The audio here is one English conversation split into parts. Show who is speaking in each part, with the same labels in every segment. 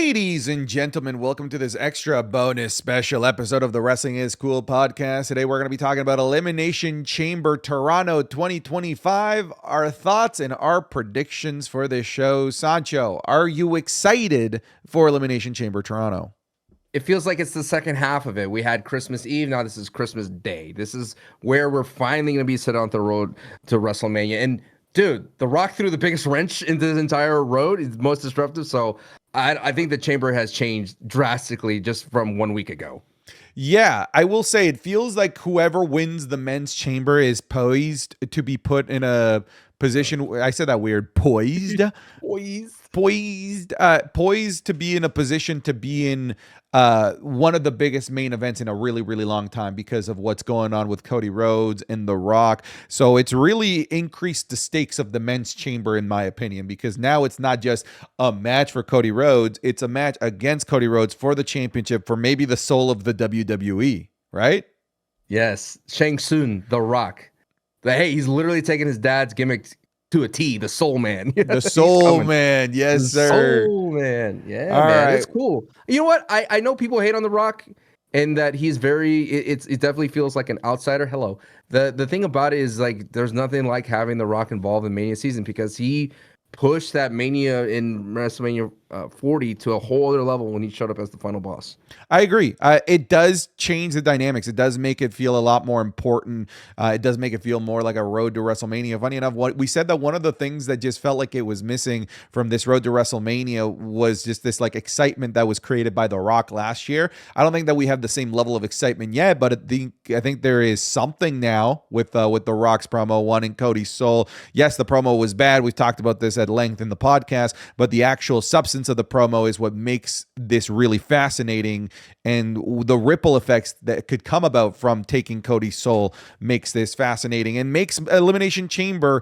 Speaker 1: Ladies and gentlemen, welcome to this extra bonus special episode of the Wrestling is Cool podcast. Today we're going to be talking about Elimination Chamber Toronto 2025, our thoughts and our predictions for this show. Sancho, are you excited for Elimination Chamber Toronto?
Speaker 2: It feels like it's the second half of it. We had Christmas Eve. Now this is Christmas Day. This is where we're finally going to be set on the road to WrestleMania. And dude, The Rock threw the biggest wrench into this entire road. It's most disruptive. So I think the chamber has changed drastically just from 1 week ago.
Speaker 1: Yeah, I will say it feels like whoever wins the men's chamber is poised to be put in a position. I said that weird. Poised to be in a position to be in one of the biggest main events in a really, really long time because of what's going on with Cody Rhodes and The Rock. So it's really increased the stakes of the men's chamber, in my opinion, because now it's not just a match for Cody Rhodes. It's a match against Cody Rhodes for the championship, for maybe the soul of the WWE, right?
Speaker 2: Yes. Shang Tsung, The Rock. Hey, he's literally taking his dad's gimmick to a T, the Soul Man.
Speaker 1: The Soul Man, yes, sir.
Speaker 2: Soul Man, yeah,
Speaker 1: All
Speaker 2: man,
Speaker 1: right.
Speaker 2: it's cool. You know what? I know people hate on The Rock, and that he's very. It definitely feels like an outsider. Hello. The thing about it is like there's nothing like having The Rock involved in Mania season because he pushed that Mania in WrestleMania 40 to a whole other level when he showed up as the final boss.
Speaker 1: I agree. It does change the dynamics. It does make it feel a lot more important. It does make it feel more like a road to WrestleMania. Funny enough, we said that one of the things that just felt like it was missing from this road to WrestleMania was just this like excitement that was created by The Rock last year. I don't think that we have the same level of excitement yet, but I think there is something now with The Rock's promo, one in Cody's soul. Yes, the promo was bad. We've talked about this at length in the podcast, but the actual substance of the promo is what makes this really fascinating, and the ripple effects that could come about from taking Cody's soul makes this fascinating and makes Elimination Chamber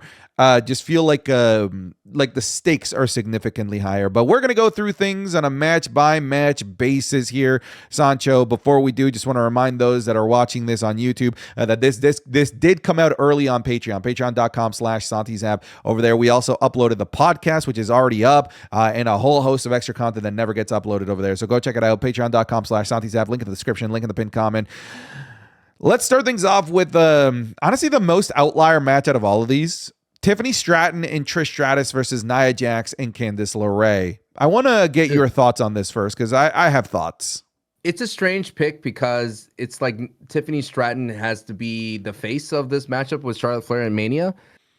Speaker 1: just feel like the stakes are significantly higher. But we're gonna go through things on a match by match basis here, Sancho. Before we do, just want to remind those that are watching this on YouTube that this did come out early on patreon.com/SantiZap. Over there we also uploaded the podcast, which is already up, and a whole host of extra content that never gets uploaded over there, so go check it out. patreon.com/SantiZap, link in the description, link in the pinned comment. Let's start things off with honestly the most outlier match out of all of these: Tiffany Stratton and Trish Stratus versus Nia Jax and Candice LeRae. I want to get your thoughts on this first, because I have thoughts.
Speaker 2: It's a strange pick because it's like Tiffany Stratton has to be the face of this matchup with Charlotte Flair and Mania.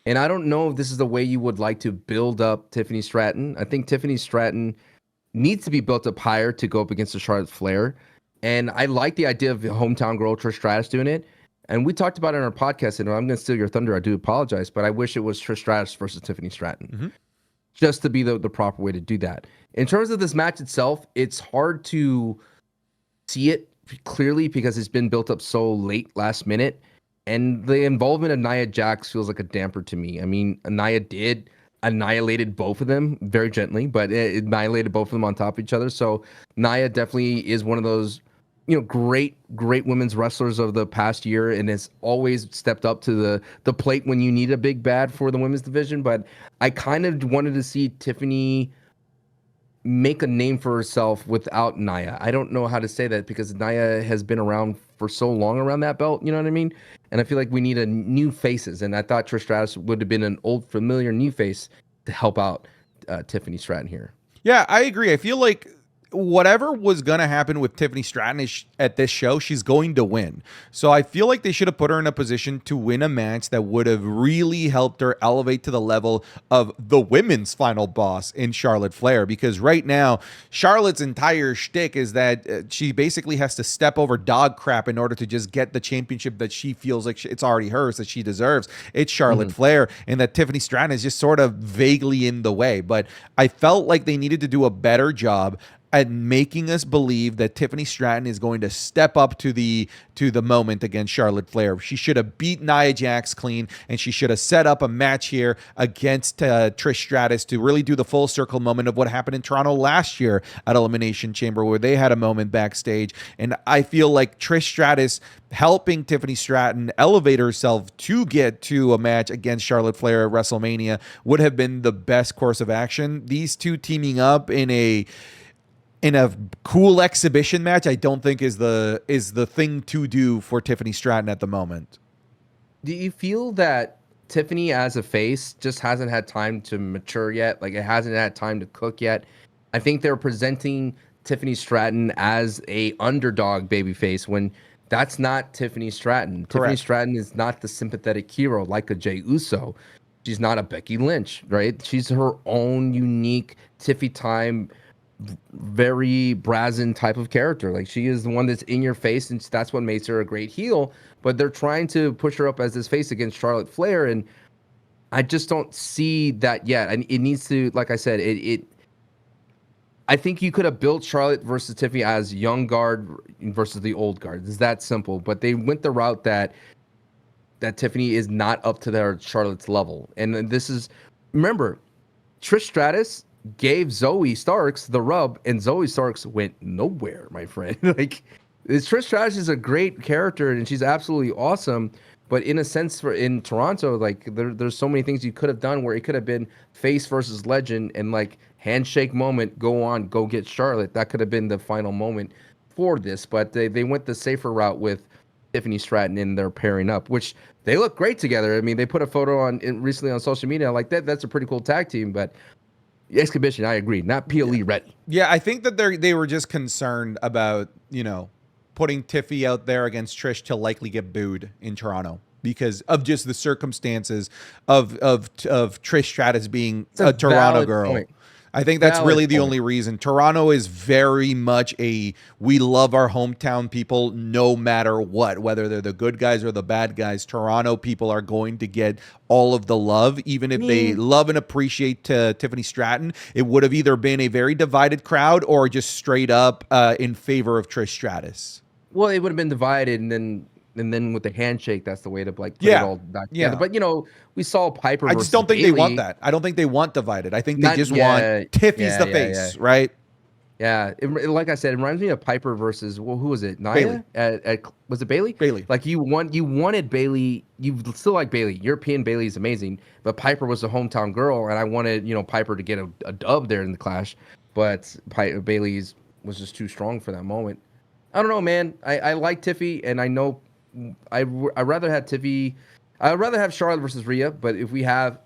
Speaker 2: And I don't know if this is the way you would like to build up Tiffany Stratton. I think Tiffany Stratton needs to be built up higher to go up against the Charlotte Flair. And I like the idea of the hometown girl Trish Stratus doing it. And we talked about it in our podcast, and I'm going to steal your thunder. I do apologize, but I wish it was Trish Stratus versus Tiffany Stratton, just to be the proper way to do that. In terms of this match itself, it's hard to see it clearly because it's been built up so late last minute. And the involvement of Nia Jax feels like a damper to me. I mean, Nia did annihilated both of them very gently, but it annihilated both of them on top of each other. So Nia definitely is one of those, great women's wrestlers of the past year, and has always stepped up to the plate when you need a big bad for the women's division. But I kind of wanted to see Tiffany make a name for herself without Nia. I don't know how to say that because Nia has been around for so long around that belt, you know what I mean? And I feel like we need a new faces, and I thought Trish Stratus would have been an old familiar new face to help out Tiffany Stratton here.
Speaker 1: Yeah, I agree. I feel like whatever was going to happen with Tiffany Stratton at this show, she's going to win. So I feel like they should have put her in a position to win a match that would have really helped her elevate to the level of the women's final boss in Charlotte Flair. Because right now, Charlotte's entire shtick is that she basically has to step over dog crap in order to just get the championship that she feels like it's already hers, that she deserves. It's Charlotte Flair, and that Tiffany Stratton is just sort of vaguely in the way. But I felt like they needed to do a better job at making us believe that Tiffany Stratton is going to step up to the moment against Charlotte Flair. She should have beat Nia Jax clean, and she should have set up a match here against Trish Stratus to really do the full circle moment of what happened in Toronto last year at Elimination Chamber, where they had a moment backstage. And I feel like Trish Stratus helping Tiffany Stratton elevate herself to get to a match against Charlotte Flair at WrestleMania would have been the best course of action. These two teaming up in in a cool exhibition match, I don't think is the thing to do for Tiffany Stratton at the moment.
Speaker 2: Do you feel that Tiffany as a face just hasn't had time to mature yet? Like it hasn't had time to cook yet. I think they're presenting Tiffany Stratton as a underdog babyface when that's not Tiffany Stratton.
Speaker 1: Correct.
Speaker 2: Tiffany Stratton is not the sympathetic hero like a Jey Uso. She's not a Becky Lynch, right? She's her own unique Tiffy time, very brazen type of character. Like she is the one that's in your face, and that's what makes her a great heel. But they're trying to push her up as this face against Charlotte Flair, and I just don't see that yet. And it needs to, like I said, I think you could have built Charlotte versus Tiffany as young guard versus the old guard. It's that simple. But they went the route that Tiffany is not up to their Charlotte's level. And this is, remember, Trish Stratus gave Zoe Starks the rub, and Zoe Starks went nowhere, my friend. Like, Trish Stratus is a great character, and she's absolutely awesome. But in a sense, in Toronto, like there's so many things you could have done where it could have been face versus legend, and like handshake moment, go get Charlotte. That could have been the final moment for this. But they went the safer route with Tiffany Stratton in their pairing up, which they look great together. I mean, they put a photo recently on social media like that. That's a pretty cool tag team, but exhibition, I agree, not PLE ready.
Speaker 1: Yeah, I think that they were just concerned about, putting Tiffy out there against Trish to likely get booed in Toronto because of just the circumstances of Trish Stratus being a Toronto girl. Point. I think that's really the only reason. Toronto is very much we love our hometown people no matter what, whether they're the good guys or the bad guys. Toronto people are going to get all of the love, even if they love and appreciate Tiffany Stratton. It would have either been a very divided crowd or just straight up in favor of Trish Stratus.
Speaker 2: Well, it would have been divided, and then with the handshake, that's the way to put it all back together. But we saw Piper.
Speaker 1: I just don't think Bayley. They want that. I don't think they want divided. I think they just want Tiffy's the face, right?
Speaker 2: Yeah, like I said, it reminds me of Piper versus who was it? Nia? Was it Bayley?
Speaker 1: Bayley.
Speaker 2: Like you wanted Bayley. You still like Bayley. European Bayley is amazing, but Piper was a hometown girl, and I wanted Piper to get a dub there in the clash, but Bayley's was just too strong for that moment. I don't know, man. I like Tiffy, and I know I'd rather have Tiffy. I'd rather have Charlotte versus Rhea, but if we have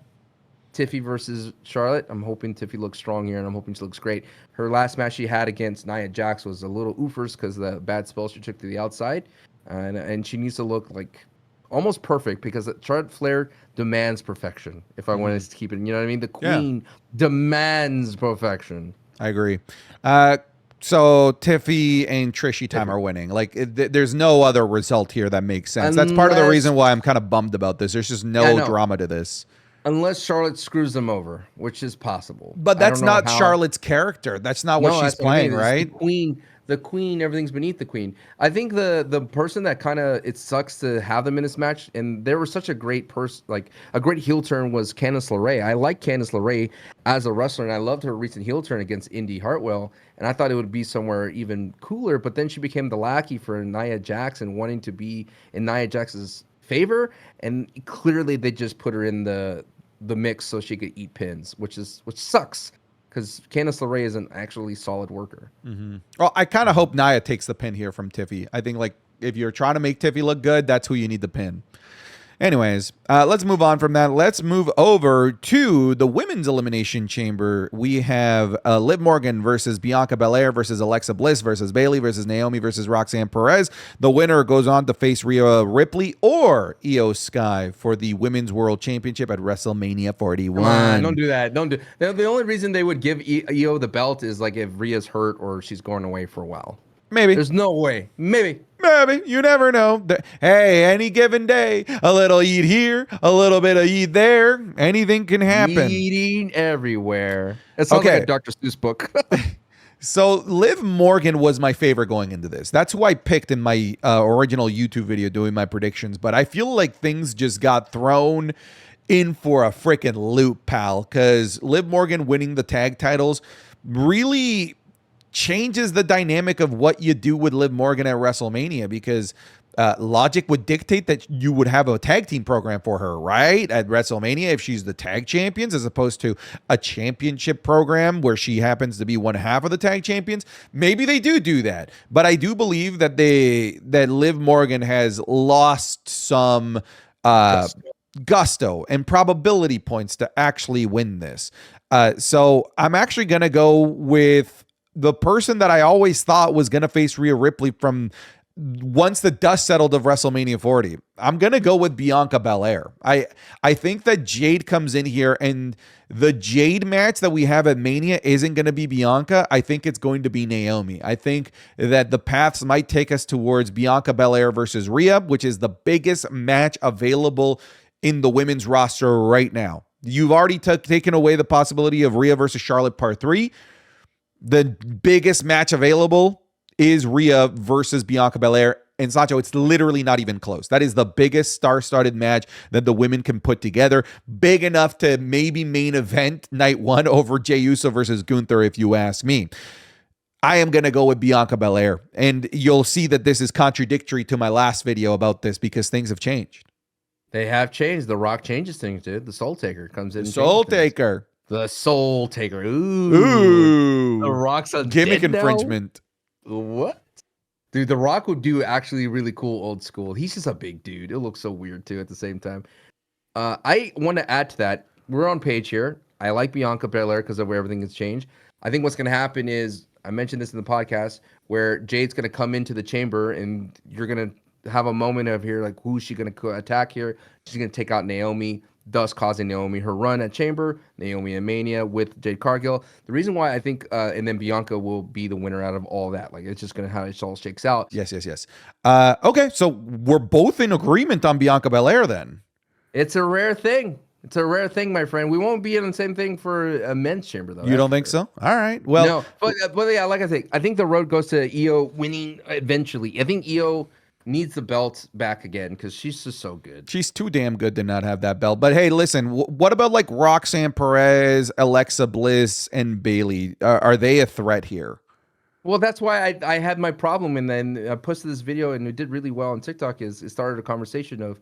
Speaker 2: Tiffy versus Charlotte, I'm hoping Tiffy looks strong here, and I'm hoping she looks great. Her last match she had against Nia Jax was a little oofers because the bad spell she took to the outside, and she needs to look like almost perfect because Charlotte Flair demands perfection. If I wanted to keep it, you know what I mean? The Queen demands perfection.
Speaker 1: I agree. So Tiffy and Trishy time are winning. Like there's no other result here that makes sense. That's part of the reason why I'm kind of bummed about this. There's just no drama to this.
Speaker 2: Unless Charlotte screws them over, which is possible.
Speaker 1: But that's not Charlotte's character. That's not what she's playing, right?
Speaker 2: The queen, everything's beneath the queen. I think the person that kind of, it sucks to have them in this match, and there was such a great person, like a great heel turn was Candice LeRae. I like Candice LeRae as a wrestler, and I loved her recent heel turn against Indy Hartwell, and I thought it would be somewhere even cooler, but then she became the lackey for Nia Jax and wanting to be in Nia Jax's favor, and clearly they just put her in the mix so she could eat pins, which sucks. Because Candice LeRae is an actually solid worker.
Speaker 1: Mm-hmm. Well, I kind of hope Nia takes the pin here from Tiffy. I think if you're trying to make Tiffy look good, that's who you need to pin. Anyways, let's move on from that. Let's move over to the women's elimination chamber. We have Liv Morgan versus Bianca Belair versus Alexa Bliss versus Bayley versus Naomi versus Roxanne Perez. The winner goes on to face Rhea Ripley or Io Sky for the Women's World Championship at WrestleMania 41.
Speaker 2: Come on, don't do that. Don't do. The only reason they would give Io the belt is like if Rhea's hurt or she's going away for a while.
Speaker 1: Maybe.
Speaker 2: There's no way. Maybe.
Speaker 1: You never know. Hey, any given day, a little eat here, a little bit of eat there. Anything can happen.
Speaker 2: Eating everywhere. It sounds like a Dr. Seuss book.
Speaker 1: So Liv Morgan was my favorite going into this. That's who I picked in my original YouTube video doing my predictions. But I feel like things just got thrown in for a freaking loop, pal. Because Liv Morgan winning the tag titles really changes the dynamic of what you do with Liv Morgan at WrestleMania, because Logic would dictate that you would have a tag team program for her, right? At WrestleMania, if she's the tag champions, as opposed to a championship program where she happens to be one half of the tag champions. Maybe they do that. But I do believe that Liv Morgan has lost some gusto and probability points to actually win this. So I'm actually going to go with the person that I always thought was going to face Rhea Ripley from once the dust settled of WrestleMania 40. I'm going to go with Bianca Belair. I think that Jade comes in here, and the Jade match that we have at Mania isn't going to be Bianca. I think it's going to be Naomi. I think that the paths might take us towards Bianca Belair versus Rhea, which is the biggest match available in the women's roster right now. You've already taken away the possibility of Rhea versus Charlotte Part 3. The biggest match available is Rhea versus Bianca Belair. And Sancho, it's literally not even close. That is the biggest star-studded match that the women can put together. Big enough to maybe main event night one over Jey Uso versus Gunther, if you ask me. I am going to go with Bianca Belair. And you'll see that this is contradictory to my last video about this because things have changed.
Speaker 2: They have changed. The Rock changes things, dude. The Soul Taker comes in.
Speaker 1: Soul Taker.
Speaker 2: The Soul Taker. Ooh. The Rock's a
Speaker 1: gimmick infringement.
Speaker 2: What? Dude, The Rock would do actually really cool old school. He's just a big dude. It looks so weird too at the same time. I want to add to that. We're on page here. I like Bianca Belair because of where everything has changed. I think what's going to happen is, I mentioned this in the podcast, where Jade's going to come into the chamber and you're going to have a moment of here, like, who's she going to attack here? She's going to take out Naomi, thus causing Naomi her run at Chamber, Naomi and Mania with Jade Cargill. The reason why I think, and then Bianca will be the winner out of all that. Like, it's just going to how it all shakes out.
Speaker 1: Yes. Okay, so we're both in agreement on Bianca Belair then.
Speaker 2: It's a rare thing. It's a rare thing, my friend. We won't be in the same thing for a men's chamber, though.
Speaker 1: You don't think so? All right. Well,
Speaker 2: no, but yeah, like I think the road goes to Io winning eventually. I think Io needs the belt back again because she's just so good.
Speaker 1: She's too damn good to not have that belt. But hey, listen, what about like Roxanne Perez, Alexa Bliss, and Bayley? Are they a threat here?
Speaker 2: Well, that's why I had my problem, and then I posted this video, and it did really well on TikTok. It started a conversation of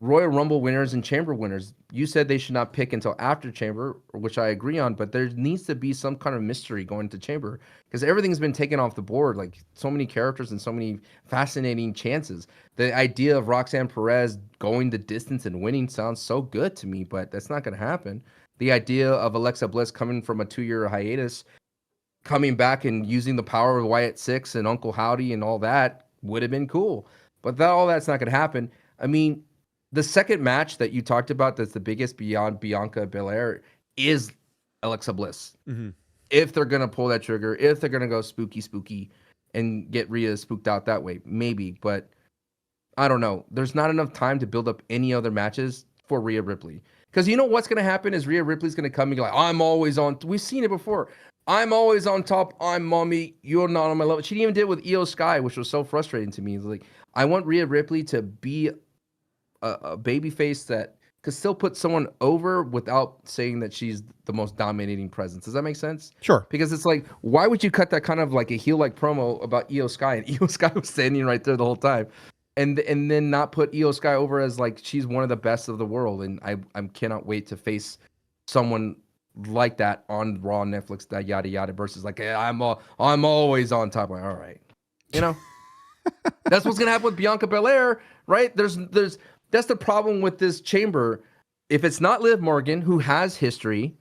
Speaker 2: Royal Rumble winners and Chamber winners. You said they should not pick until after Chamber, which I agree on, but there needs to be some kind of mystery going to Chamber because everything's been taken off the board. Like, so many characters and so many fascinating chances. The idea of Roxanne Perez going the distance and winning sounds so good to me, but that's not going to happen. The idea of Alexa Bliss coming from a 2-year hiatus, coming back and using the power of Wyatt Six and Uncle Howdy and all that would have been cool, but all that's not going to happen. I mean, the second match that you talked about that's the biggest beyond Bianca Belair is Alexa Bliss. Mm-hmm. If they're going to pull that trigger, if they're going to go spooky and get Rhea spooked out that way, maybe. But I don't know. There's not enough time to build up any other matches for Rhea Ripley. Because you know what's going to happen is Rhea Ripley's going to come and be like, I'm always on. We've seen it before. I'm always on top. I'm mommy. You're not on my level. She even did it with Io Sky, which was so frustrating to me. Like, I want Rhea Ripley to be a baby face that could still put someone over without saying that she's the most dominating presence. Does that make sense?
Speaker 1: Sure.
Speaker 2: Because it's like, why would you cut that kind of like a heel-like promo about Io Sky, and Io Sky was standing right there the whole time, and then not put Io Sky over as like she's one of the best of the world? And I cannot wait to face someone like that on Raw, Netflix, that yada yada, versus like, hey, I'm always on top. Like, all right, you know, that's what's gonna happen with Bianca Belair, right? That's the problem with this chamber. If it's not Liv Morgan, who has history,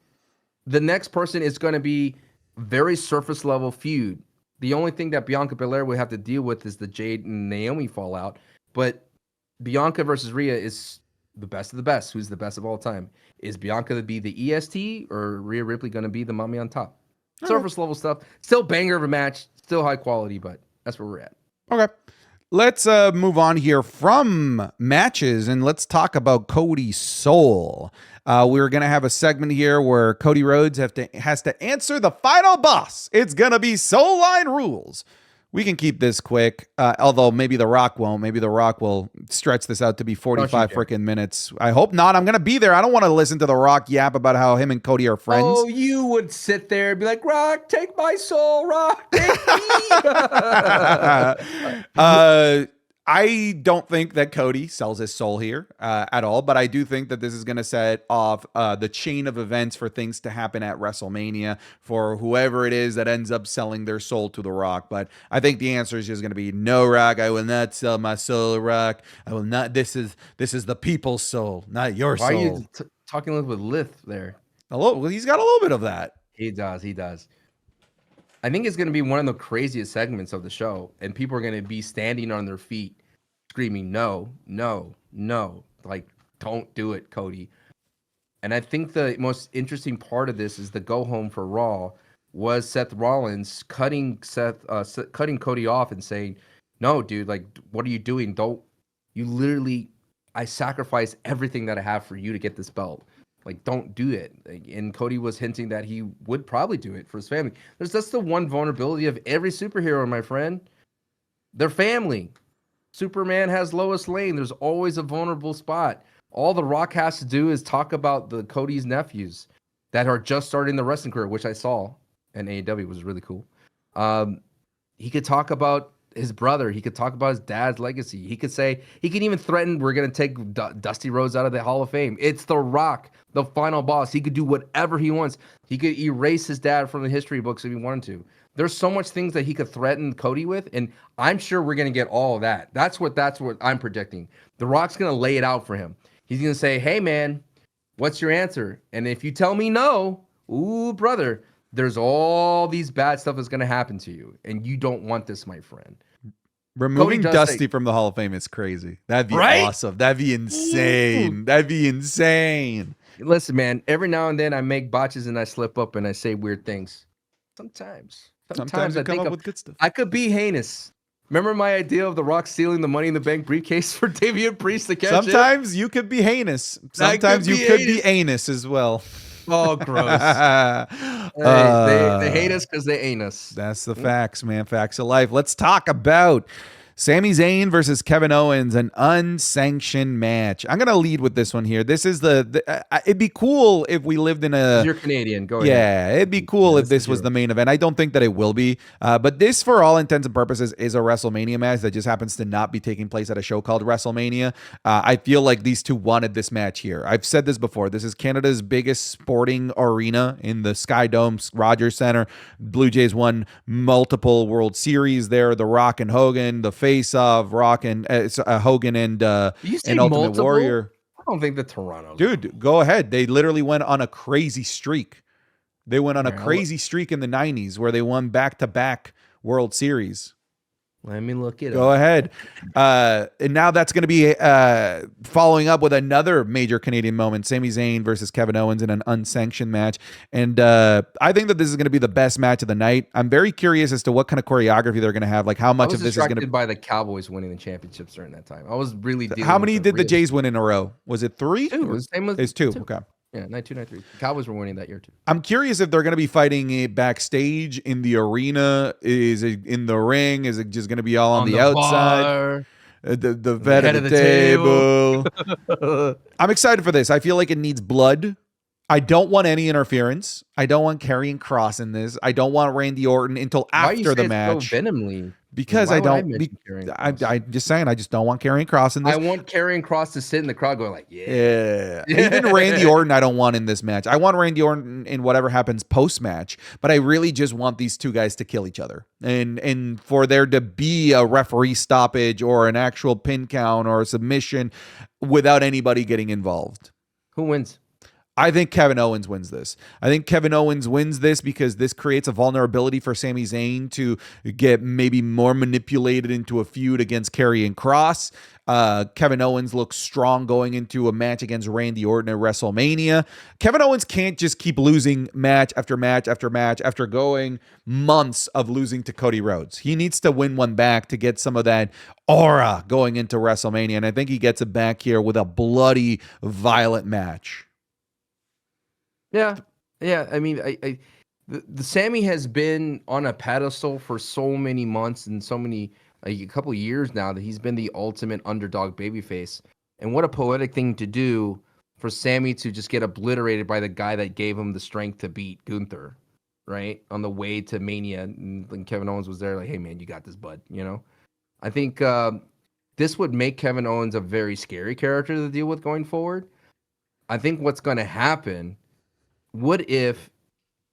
Speaker 2: the next person is going to be very surface level feud. The only thing that Bianca Belair would have to deal with is the Jade and Naomi fallout. But Bianca versus Rhea is the best of the best. Who's the best of all time? Is Bianca to be the EST or Rhea Ripley going to be the mommy on top? Surface level stuff. Still banger of a match. Still high quality, but that's where we're at.
Speaker 1: Okay. Let's move on here from matches and let's talk about Cody's soul. We're going to have a segment here where Cody Rhodes has to answer the final boss. It's going to be Soul Line rules. We can keep this quick, although maybe The Rock won't. Maybe The Rock will stretch this out to be 45 freaking minutes. I hope not. I'm going to be there. I don't want to listen to The Rock yap about how him and Cody are friends.
Speaker 2: Oh, you would sit there and be like, Rock, take my soul. Rock, take me.
Speaker 1: I don't think that Cody sells his soul here at all, but I do think that this is going to set off the chain of events for things to happen at WrestleMania for whoever it is that ends up selling their soul to The Rock. But I think the answer is just going to be no, Rock. I will not sell my soul, Rock. I will not. This is the people's soul, not your
Speaker 2: Why are you
Speaker 1: soul.
Speaker 2: talking with Lith there?
Speaker 1: Well, he's got a little bit of that.
Speaker 2: He does. He does. I think it's going to be one of the craziest segments of the show, and people are going to be standing on their feet, screaming, "No, no, no!" Like, don't do it, Cody. And I think the most interesting part of this is the go home for Raw was Seth Rollins cutting Cody off and saying, "No, dude, like, what are you doing? Don't you literally? I sacrificed everything that I have for you to get this belt. Like, don't do it." And Cody was hinting that he would probably do it for his family. That's the one vulnerability of every superhero, my friend. Their family. Superman has Lois Lane. There's always a vulnerable spot. All The Rock has to do is talk about the Cody's nephews that are just starting the wrestling career, which I saw, and AEW was really cool. He could talk about his brother. He could talk about his dad's legacy. He could even threaten, we're going to take Dusty Rhodes out of the Hall of Fame. It's The Rock, the final boss. He could do whatever he wants. He could erase his dad from the history books if he wanted to. There's so much things that he could threaten Cody with, and I'm sure we're going to get all of that. That's what I'm predicting. The Rock's going to lay it out for him. He's going to say, "Hey, man, what's your answer? And if you tell me no, ooh, brother, there's all these bad stuff that's going to happen to you, and you don't want this, my friend."
Speaker 1: Removing Dusty from the Hall of Fame is crazy. That'd be awesome. That'd be insane. That'd be insane.
Speaker 2: Listen, man, every now and then I make botches and I slip up and I say weird things. Sometimes
Speaker 1: I come up with good stuff.
Speaker 2: I could be heinous. Remember my idea of The Rock stealing the Money in the Bank briefcase for Damian Priest to catch
Speaker 1: Sometimes you could be heinous. Sometimes you could be anus as well.
Speaker 2: Oh, gross. They hate us because they ain't us.
Speaker 1: That's the facts, man. Facts of life. Let's talk about Sami Zayn versus Kevin Owens, an unsanctioned match. I'm going to lead with this one here. This is it'd be cool if we lived in a...
Speaker 2: You're Canadian. Go ahead.
Speaker 1: Yeah, it'd be cool if this was the main event. I don't think that it will be. But this, for all intents and purposes, is a WrestleMania match that just happens to not be taking place at a show called WrestleMania. I feel like these two wanted this match here. I've said this before. This is Canada's biggest sporting arena in the Sky Dome, Rogers Center. Blue Jays won multiple World Series there. The Rock and Hogan, the face of Rock and Hogan and Ultimate Warrior.
Speaker 2: I don't think the Toronto.
Speaker 1: Dude, go ahead. They literally went on a crazy streak. They went on a crazy streak in the 90s where they won back-to-back World Series.
Speaker 2: Let me look it up.
Speaker 1: Go ahead. And now that's going to be following up with another major Canadian moment, Sami Zayn versus Kevin Owens in an unsanctioned match. And I think that this is going to be the best match of the night. I'm very curious as to what kind of choreography they're going to have, like how much of this is going to...
Speaker 2: by the Cowboys winning the championships during that time. I was really...
Speaker 1: How many did the Jays win in a row? Was it 3?
Speaker 2: 2.
Speaker 1: It's 2. Okay.
Speaker 2: Yeah, 92, 93. The Cowboys were winning that year too.
Speaker 1: I'm curious if they're going to be fighting it backstage in the arena. Is it in the ring? Is it just going to be all on the outside?
Speaker 2: Bar,
Speaker 1: the vet at the table. I'm excited for this. I feel like it needs blood. I don't want any interference. I don't want Karrion Kross in this. I don't want Randy Orton until after the match.
Speaker 2: So venomly?
Speaker 1: Because I'm just saying, I just don't want Karrion Kross in this.
Speaker 2: I want Karrion Kross to sit in the crowd going like, yeah.
Speaker 1: Even Randy Orton, I don't want in this match. I want Randy Orton in whatever happens post-match, but I really just want these two guys to kill each other. And for there to be a referee stoppage or an actual pin count or a submission without anybody getting involved.
Speaker 2: Who wins?
Speaker 1: I think Kevin Owens wins this. I think Kevin Owens wins this because this creates a vulnerability for Sami Zayn to get maybe more manipulated into a feud against Karrion Kross. Kevin Owens looks strong going into a match against Randy Orton at WrestleMania. Kevin Owens can't just keep losing match after match after match after going months of losing to Cody Rhodes. He needs to win one back to get some of that aura going into WrestleMania, and I think he gets it back here with a bloody, violent match.
Speaker 2: Yeah. I mean, the Sami has been on a pedestal for so many months and so many a couple of years now that he's been the ultimate underdog babyface. And what a poetic thing to do for Sami to just get obliterated by the guy that gave him the strength to beat Gunther, right? On the way to Mania, and Kevin Owens was there like, "Hey man, you got this, bud." You know, I think this would make Kevin Owens a very scary character to deal with going forward. I think what's going to happen, what if,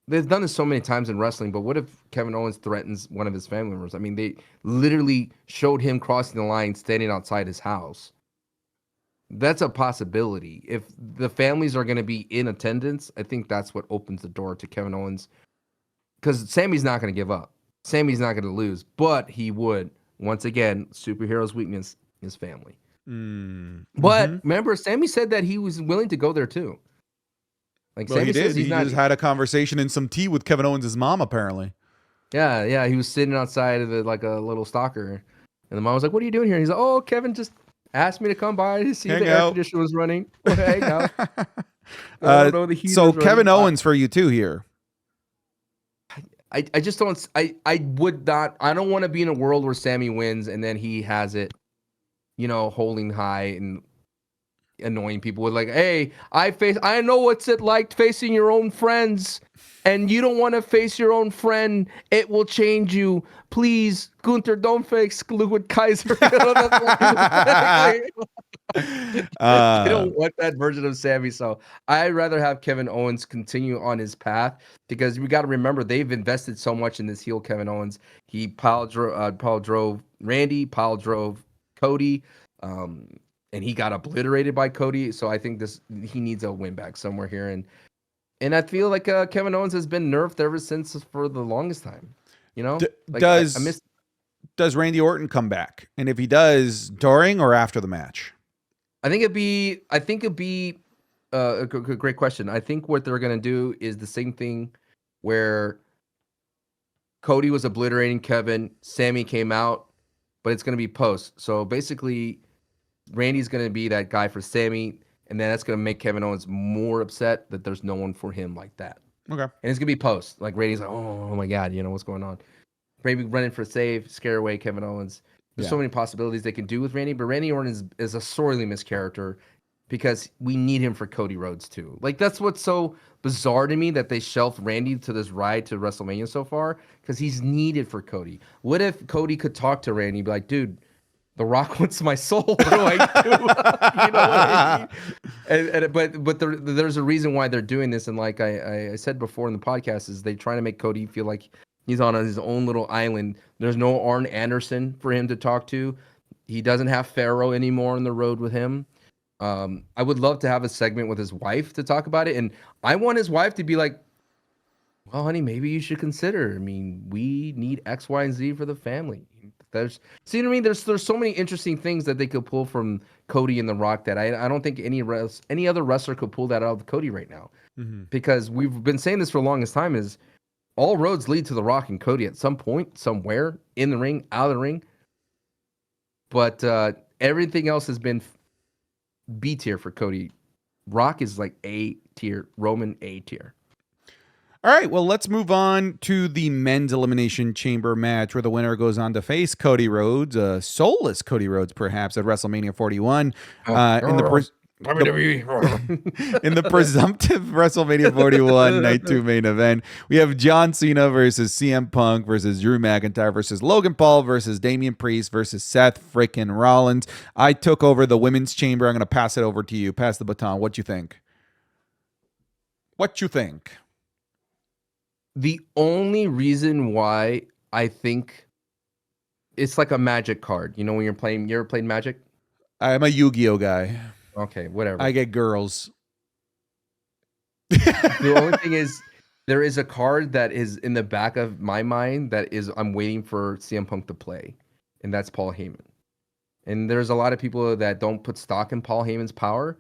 Speaker 2: they've done this so many times in wrestling, but what if Kevin Owens threatens one of his family members? I mean, they literally showed him crossing the line standing outside his house. That's a possibility. If the families are going to be in attendance, I think that's what opens the door to Kevin Owens. Because Sammy's not going to give up. Sammy's not going to lose, but he would. Once again, superhero's weakness is family. But remember, Sammy said that he was willing to go there too. Like,
Speaker 1: well,
Speaker 2: Sammy
Speaker 1: he did.
Speaker 2: says
Speaker 1: He just had a conversation and some tea with Kevin Owens' mom, apparently.
Speaker 2: Yeah. He was sitting outside of it like a little stalker. And the mom was like, "What are you doing here?" He's like, "Oh, Kevin just asked me to come by to see the air conditioner was running. Hang out."
Speaker 1: So Kevin Owens for you too here.
Speaker 2: I just don't. I would not. I don't want to be in a world where Sammy wins and then he has it, holding high and annoying people with like, "Hey, I know what's it like facing your own friends, and you don't want to face your own friend. It will change you. Please, Gunther, don't face Ludwig Kaiser." I don't want that version of Sammy, so I'd rather have Kevin Owens continue on his path, because we got to remember they've invested so much in this heel Kevin Owens. He pile drove Randy, pile drove Cody, and he got obliterated by Cody. So I think he needs a win back somewhere here, and I feel like Kevin Owens has been nerfed ever since for the longest time.
Speaker 1: Does Randy Orton come back? And if he does, during or after the match?
Speaker 2: I think it'd be a great question. I think what they're gonna do is the same thing where Cody was obliterating Kevin, Sami came out, but it's gonna be post. So basically, Randy's gonna be that guy for Sami, and then that's gonna make Kevin Owens more upset that there's no one for him like that.
Speaker 1: Okay.
Speaker 2: And it's gonna be post. Like, Randy's like, oh my god, what's going on? Maybe running for a save, scare away Kevin Owens. There's so many possibilities they can do with Randy, but Randy Orton is a sorely missed character because we need him for Cody Rhodes too. Like, that's what's so bizarre to me, that they shelved Randy to this ride to WrestleMania so far, because he's needed for Cody. What if Cody could talk to Randy and be like, "Dude, The Rock wants my soul. What do I do?" You know what I mean? But there's a reason why they're doing this, and like I said before in the podcast, is they trying to make Cody feel like he's on his own little island. There's no Arn Anderson for him to talk to. He doesn't have Pharaoh anymore on the road with him. I would love to have a segment with his wife to talk about it. And I want his wife to be like, "Well, honey, maybe you should consider. I mean, we need X, Y, and Z for the family." See what I mean? There's so many interesting things that they could pull from Cody and The Rock that I don't think any other wrestler could pull that out of Cody right now. Because we've been saying this for the longest time, is all roads lead to The Rock and Cody at some point, somewhere, in the ring, out of the ring. But everything else has been B tier for Cody. Rock is like A tier, Roman A tier.
Speaker 1: All right, well, let's move on to the men's Elimination Chamber match, where the winner goes on to face Cody Rhodes, soulless Cody Rhodes, perhaps, at WrestleMania 41.
Speaker 2: WWE.
Speaker 1: In the presumptive WrestleMania 41 Night 2 main event, we have John Cena versus CM Punk versus Drew McIntyre versus Logan Paul versus Damian Priest versus Seth frickin' Rollins. I took over the women's chamber. I'm going to pass it over to you. Pass the baton. What you think?
Speaker 2: The only reason why I think it's like a Magic card. When you ever played Magic?
Speaker 1: I'm a Yu-Gi-Oh guy.
Speaker 2: Okay, whatever.
Speaker 1: I get girls.
Speaker 2: The only thing is, there is a card that is in the back of my mind that is I'm waiting for CM Punk to play, and that's Paul Heyman. And there's a lot of people that don't put stock in Paul Heyman's power.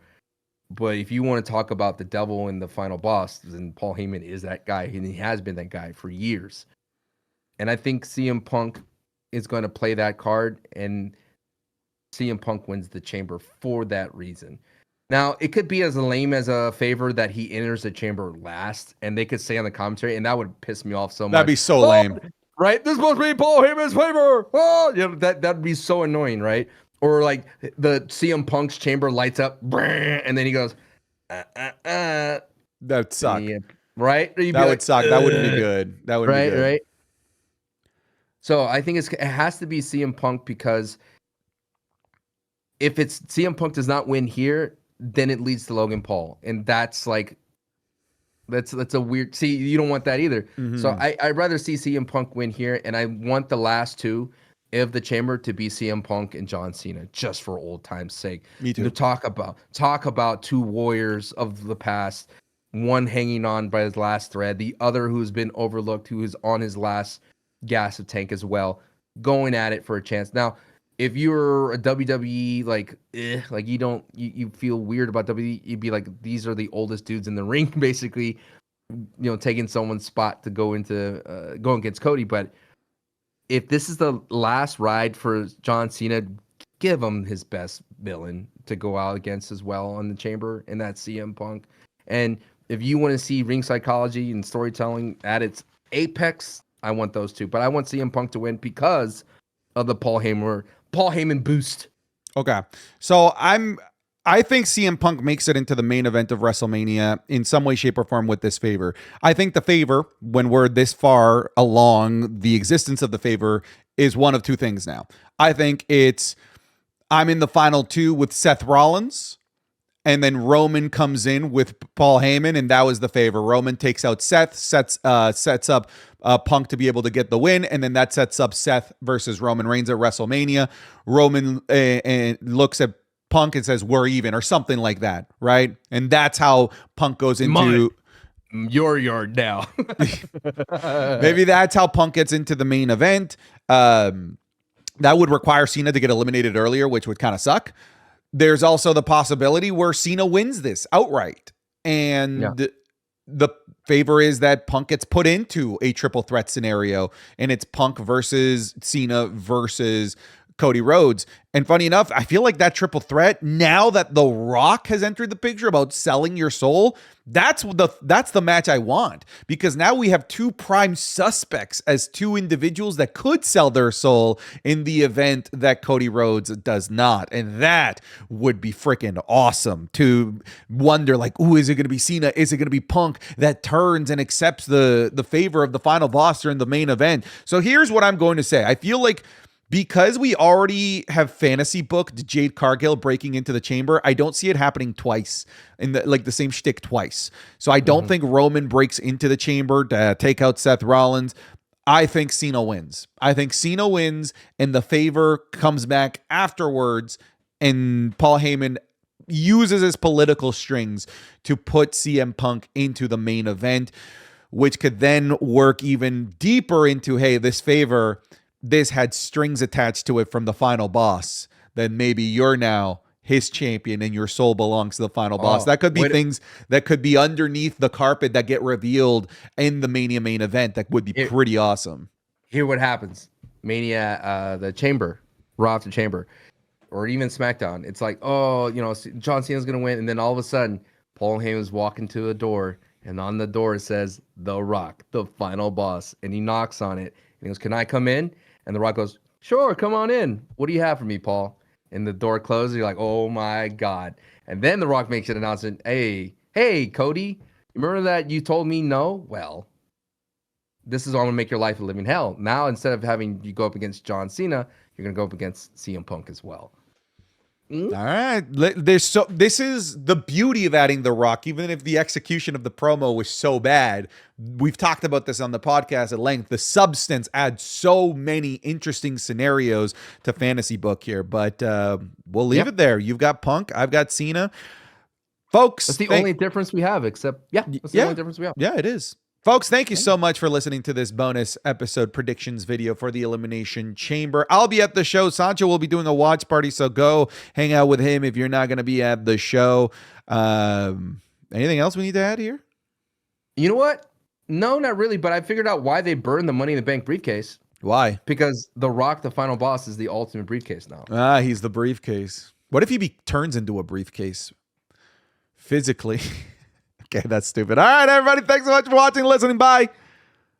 Speaker 2: But if you want to talk about the devil and the final boss, then Paul Heyman is that guy, and he has been that guy for years. And I think CM Punk is going to play that card, and CM Punk wins the chamber for that reason. Now, it could be as lame as a favor that he enters the chamber last, and they could say on the commentary, and that would piss me off so much.
Speaker 1: That'd be so lame.
Speaker 2: Right? This must be Paul Heyman's favor. Oh, that'd be so annoying, right? Or like the CM Punk's chamber lights up, and then he goes,
Speaker 1: That'd suck.
Speaker 2: Yeah, right?
Speaker 1: That would suck. That wouldn't be good. That would be good.
Speaker 2: Right. So I think it has to be CM Punk, because if it's CM Punk does not win here, then it leads to Logan Paul, and that's like that's a weird. See, you don't want that either. So I'd rather see CM Punk win here, and I want the last two of the Chamber to be CM Punk and John Cena, just for old time's sake.
Speaker 1: Me too.
Speaker 2: To talk about two warriors of the past, one hanging on by his last thread, the other who's been overlooked, who is on his last gas of tank as well, going at it for a chance. Now, if you're a WWE, like you feel weird about WWE, you'd be like, these are the oldest dudes in the ring, basically, taking someone's spot to go against Cody. But if this is the last ride for John Cena, give him his best villain to go out against as well on the Chamber, and that's CM Punk. And if you want to see ring psychology and storytelling at its apex, I want those two. But I want CM Punk to win because of the Paul Heyman boost.
Speaker 1: Okay. So I think CM Punk makes it into the main event of WrestleMania in some way, shape, or form with this favor. I think the favor, when we're this far along the existence of the favor, is one of two things now. I think I'm in the final two with Seth Rollins, and then Roman comes in with Paul Heyman, and that was the favor. Roman takes out Seth, sets up Punk to be able to get the win, and then that sets up Seth versus Roman Reigns at WrestleMania. Roman looks at Punk and says, "We're even," or something like that, right? And that's how Punk goes into
Speaker 2: your yard now.
Speaker 1: Maybe that's how Punk gets into the main event. That would require Cena to get eliminated earlier, which would kind of suck. There's also the possibility where Cena wins this outright. And the favor is that Punk gets put into a triple threat scenario, and it's Punk versus Cena versus Cody Rhodes. And funny enough, I feel like that triple threat, now that The Rock has entered the picture about selling your soul, that's the match I want, because now we have two prime suspects as two individuals that could sell their soul in the event that Cody Rhodes does not. And that would be freaking awesome to wonder, like, ooh, is it going to be Cena? Is it going to be Punk that turns and accepts the favor of the final boss during the main event? So here's what I'm going to say. I feel like, because we already have fantasy booked Jade Cargill breaking into the Chamber, I don't see it happening twice in the same shtick twice. So I don't think Roman breaks into the Chamber to take out Seth Rollins. I think Cena wins. And the favor comes back afterwards, and Paul Heyman uses his political strings to put CM Punk into the main event, which could then work even deeper into, hey, this had strings attached to it from the final boss, then maybe you're now his champion and your soul belongs to the final boss. That could be things that could be underneath the carpet that get revealed in the Mania main event. That would be pretty awesome.
Speaker 2: Here what happens. Mania, the Chamber, Raw after Chamber, or even SmackDown. It's like, John Cena's going to win. And then all of a sudden, Paul Heyman's walking to a door, and on the door it says, The Rock, the final boss. And he knocks on it. And he goes, "Can I come in?" And The Rock goes, "Sure, come on in. What do you have for me, Paul?" And the door closes. You're like, oh my God. And then The Rock makes an announcement. Hey, Cody, remember that you told me no? Well, this is all going to make your life a living hell. Now, instead of having you go up against John Cena, you're going to go up against CM Punk as well.
Speaker 1: All right. This is the beauty of adding The Rock, even if the execution of the promo was so bad. We've talked about this on the podcast at length. The substance adds so many interesting scenarios to fantasy book here, but we'll leave it there. You've got Punk. I've got Cena. Folks.
Speaker 2: That's the only difference we have, that's the only difference we have.
Speaker 1: Yeah, it is. Folks, thank you so much for listening to this bonus episode predictions video for the Elimination Chamber. I'll be at the show. Sancho will be doing a watch party, so go hang out with him if you're not going to be at the show. Anything else we need to add here?
Speaker 2: You know what? No, not really, but I figured out why they burned the Money in the Bank briefcase.
Speaker 1: Why?
Speaker 2: Because The Rock, the final boss, is the ultimate briefcase now.
Speaker 1: He's the briefcase. What if he turns into a briefcase physically? Okay, that's stupid. All right, everybody. Thanks so much for watching and listening. Bye.